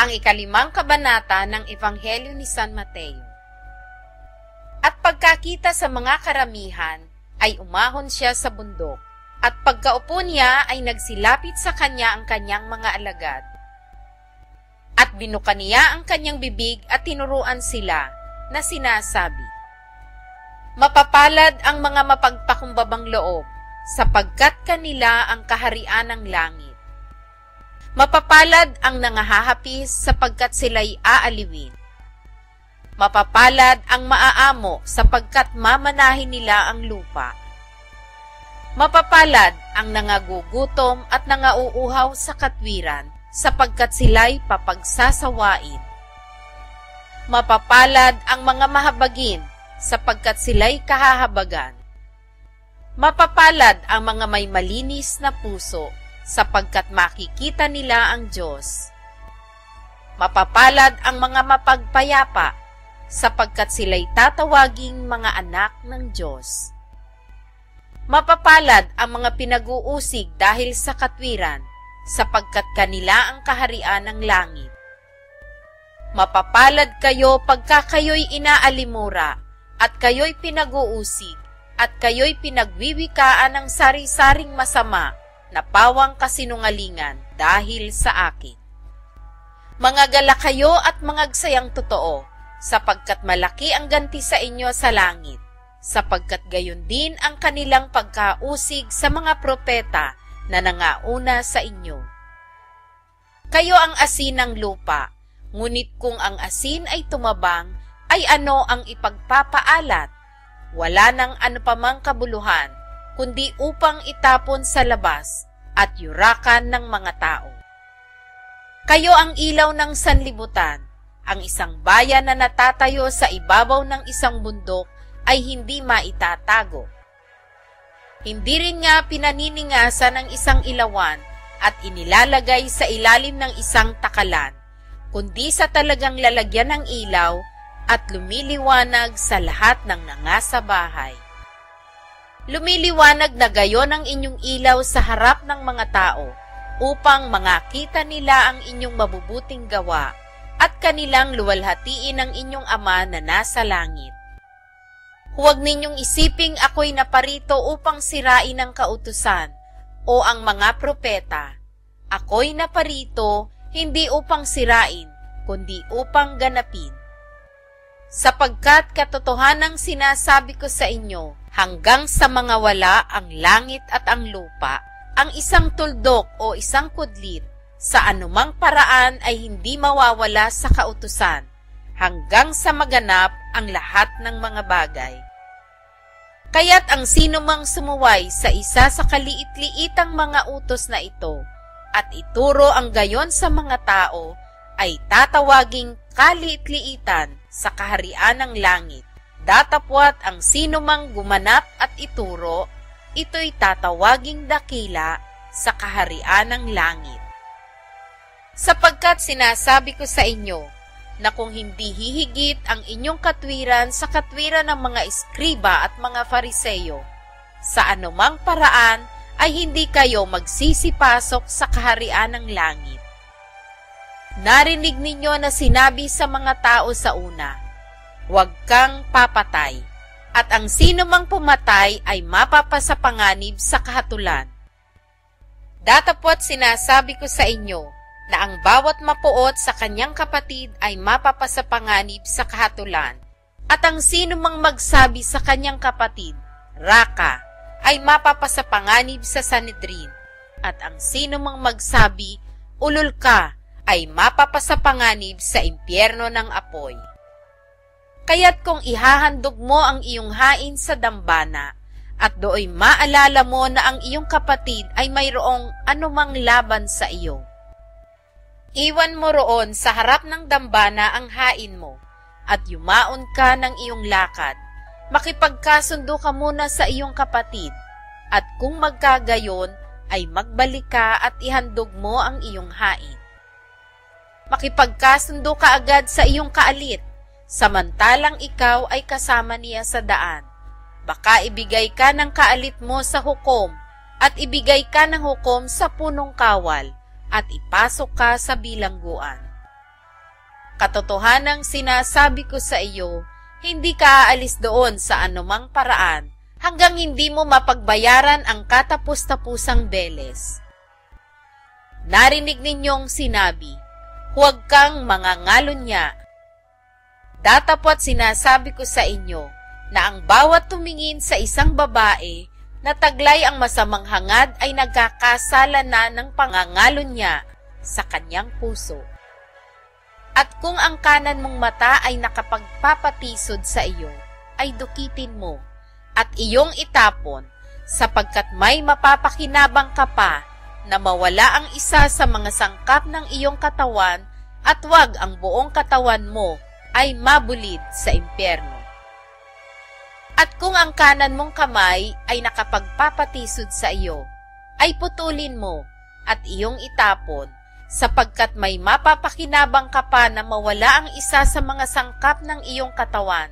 ang 5 kabanata ng Ebanghelyo ni San Mateo. At pagkakita sa mga karamihan, ay umahon siya sa bundok, at pagkaupo niya ay nagsilapit sa kanya ang kanyang mga alagad. At binuka niya ang kanyang bibig at tinuruan sila na sinasabi, "Mapapalad ang mga mapagpakumbabang loob, sapagkat kanila ang kaharian ng langit. Mapapalad ang nangahahapis, sapagkat sila'y aaliwin. Mapapalad ang maaamo, sapagkat mamanahin nila ang lupa. Mapapalad ang nangagugutom at nangauuhaw sa katwiran, sapagkat sila'y papagsasawain. Mapapalad ang mga mahabagin, sapagkat sila'y kahahabagan. Mapapalad ang mga may malinis na puso, sapagkat makikita nila ang Diyos. Mapapalad ang mga mapagpayapa, sapagkat sila'y tatawaging mga anak ng Diyos. Mapapalad ang mga pinag-uusig dahil sa katwiran, sapagkat kanila ang kaharian ng langit. Mapapalad kayo pagka kayo'y inaalimura, at kayo'y pinag-uusig, at kayo'y pinagwiwikaan ng sari-saring masama na pawang kasinungalingan dahil sa akin. Mangagala kayo at mangagsayang totoo, sapagkat malaki ang ganti sa inyo sa langit, sapagkat gayon din ang kanilang pagkausig sa mga propeta na nangauna sa inyo. Kayo ang asin ng lupa, ngunit kung ang asin ay tumabang, ay ano ang ipagpapaalat? Wala nang ano pamang kabuluhan, kundi upang itapon sa labas at yurakan ng mga tao. Kayo ang ilaw ng sanlibutan. Ang isang bayan na natatayo sa ibabaw ng isang bundok ay hindi maitatago. Hindi rin nga pinaniningasan ng isang ilawan at inilalagay sa ilalim ng isang takalan, kundi sa talagang lalagyan ng ilaw at lumiliwanag sa lahat ng nangasa bahay. Lumiliwanag na gayon ang inyong ilaw sa harap ng mga tao, upang makita nila ang inyong mabubuting gawa at kanilang luwalhatiin ang inyong Ama na nasa langit. Huwag ninyong isiping ako'y naparito upang sirain ang kautusan o ang mga propeta. Ako'y naparito hindi upang sirain, kundi upang ganapin. Sapagkat katotohanang sinasabi ko sa inyo, hanggang sa mga wala ang langit at ang lupa, ang isang tuldok o isang kudlit, sa anumang paraan ay hindi mawawala sa kautusan, hanggang sa maganap ang lahat ng mga bagay. Kaya't ang sinumang sumuway sa isa sa kaliit-liitang mga utos na ito, at ituro ang gayon sa mga tao, ay tatawaging kaliit-liitan sa kaharian ng langit. Datapwat ang sinumang gumanap at ituro, ito'y tatawaging dakila sa kaharian ng langit. Sapagkat sinasabi ko sa inyo, na kung hindi hihigit ang inyong katwiran sa katwiran ng mga eskriba at mga fariseyo, sa anumang paraan ay hindi kayo magsisipasok sa kaharian ng langit. Narinig ninyo na sinabi sa mga tao sa una, "Huwag kang papatay," at ang sino mang pumatay ay mapapasapanganib sa kahatulan. Datapwat sinasabi ko sa inyo, na ang bawat mapuot sa kanyang kapatid ay mapapasapanganib sa kahatulan, at ang sino mang magsabi sa kanyang kapatid, "Raka," ay mapapasapanganib sa Sanhedrin, at ang sino mang magsabi, "Ulol ka," ay mapapasapanganib sa impyerno ng apoy. Kaya't kung ihahandog mo ang iyong hain sa dambana, at dooy maalala mo na ang iyong kapatid ay mayroong anumang laban sa iyo, iwan mo roon sa harap ng dambana ang hain mo, at yumaon ka ng iyong lakad. Makipagkasundo ka muna sa iyong kapatid, at kung magkagayon, ay magbalik ka at ihandog mo ang iyong hain. Makipagkasundo ka agad sa iyong kaalit, samantalang ikaw ay kasama niya sa daan. Baka ibigay ka ng kaalit mo sa hukom, at ibigay ka ng hukom sa punong kawal, at ipasok ka sa bilangguan. Katotohanang sinasabi ko sa iyo, hindi ka aalis doon sa anumang paraan hanggang hindi mo mapagbayaran ang katapus-tapusang beles. Narinig ninyong sinabi, huwag kang mangangalunya. Datapwat sinasabi ko sa inyo na ang bawat tumingin sa isang babae na taglay ang masamang hangad ay nagkakasala na ng pangangalunya sa kanyang puso. At kung ang kanan mong mata ay nakapagpapatisod sa iyo, ay dukitin mo at iyong itapon, sapagkat may mapapakinabang ka pa na mawala ang isa sa mga sangkap ng iyong katawan at wag ang buong katawan mo ay mabulid sa impyerno. At kung ang kanan mong kamay ay nakapagpapatisod sa iyo, ay putulin mo at iyong itapon, sapagkat may mapapakinabang ka pa na mawala ang isa sa mga sangkap ng iyong katawan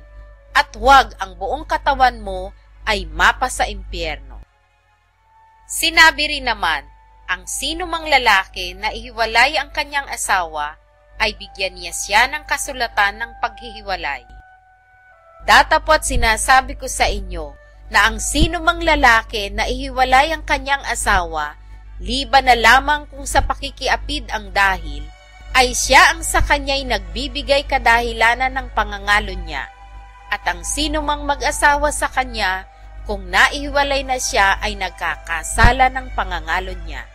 at huwag ang buong katawan mo ay mapa sa impyerno. Sinabi rin naman, ang sino mang lalaki na ihiwalay ang kanyang asawa ay bigyan niya siya ng kasulatan ng paghihiwalay. Datapwat sinasabi ko sa inyo na ang sino mang lalaki na ihiwalay ang kanyang asawa, liban na lamang kung sa pakikiapid ang dahil, ay siya ang sa kanya'y nagbibigay kadahilanan ng pangangalo niya. At ang sino mang mag-asawa sa kanya, kung naihiwalay na siya ay nagkakasala ng pangangalo niya.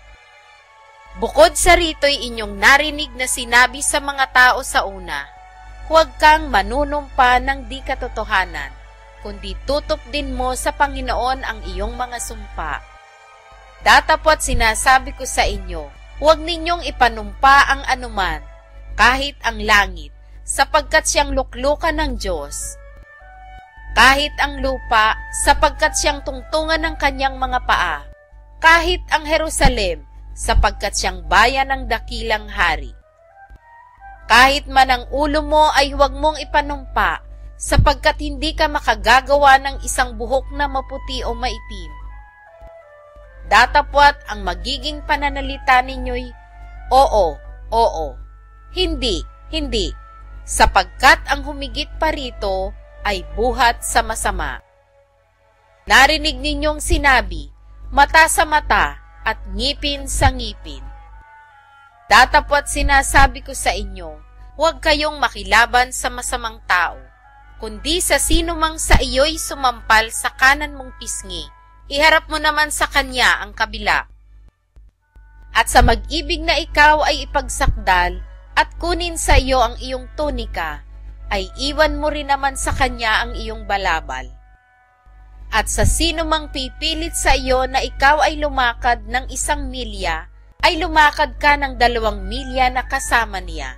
Bukod sa rito'y inyong narinig na sinabi sa mga tao sa una, huwag kang manunumpa ng di katotohanan, kundi tutup din mo sa Panginoon ang iyong mga sumpa. Datapwat sinasabi ko sa inyo, huwag ninyong ipanumpa ang anuman, kahit ang langit, sapagkat siyang luklukan ng Diyos. Kahit ang lupa, sapagkat siyang tungtungan ng kanyang mga paa. Kahit ang Jerusalem, sapagkat siyang bayan ng dakilang hari. Kahit man ang ulo mo ay huwag mong ipanumpa, sapagkat hindi ka makagagawa ng isang buhok na maputi o maitim. Datapwat ang magiging pananalita ninyo'y, oo, oo, hindi, hindi, sapagkat ang humigit pa rito ay buhat sa masama. Narinig ninyong sinabi, mata sa mata at ngipin sa ngipin. Datapwat sinasabi ko sa inyo, huwag kayong makilaban sa masamang tao, kundi sa sino mang sa iyo'y sumampal sa kanan mong pisngi, iharap mo naman sa kanya ang kabila. At sa mag-ibig na ikaw ay ipagsakdal at kunin sa iyo ang iyong tunika, ay iwan mo rin naman sa kanya ang iyong balabal. At sa sino mang pipilit sa iyo na ikaw ay lumakad ng 1 milya, ay lumakad ka ng 2 milya na kasama niya.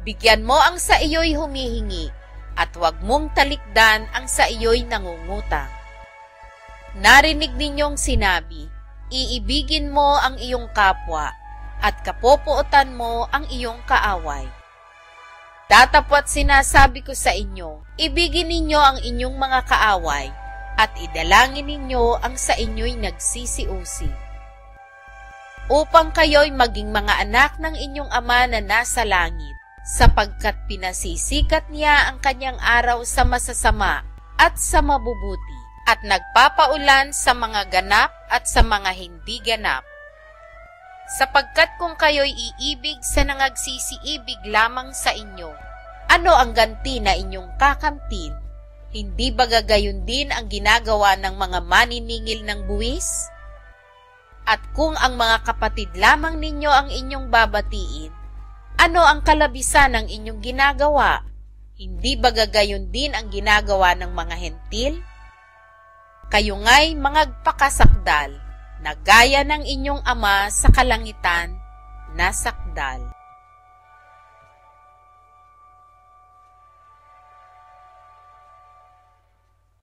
Bigyan mo ang sa iyo'y humihingi, at huwag mong talikdan ang sa iyo'y nangungutang. Narinig ninyong sinabi, iibigin mo ang iyong kapwa, at kapopuotan mo ang iyong kaaway. Datapwat sinasabi ko sa inyo, ibigin ninyo ang inyong mga kaaway, at idalangin ninyo ang sa inyo'y nagsisiusi, upang kayo'y maging mga anak ng inyong Ama na nasa langit, sapagkat pinasisikat niya ang kanyang araw sa masasama at sa mabubuti, at nagpapaulan sa mga ganap at sa mga hindi ganap. Sapagkat kung kayo'y iibig sa nangagsisiibig lamang sa inyo, ano ang ganti na inyong kakamtin? Hindi ba gagayon din ang ginagawa ng mga maniningil ng buwis? At kung ang mga kapatid lamang ninyo ang inyong babatiin, ano ang kalabisan ng inyong ginagawa? Hindi ba gagayon din ang ginagawa ng mga hentil? Kayo nga'y mangagpakasakdal, na gaya ng inyong Ama sa kalangitan na sakdal.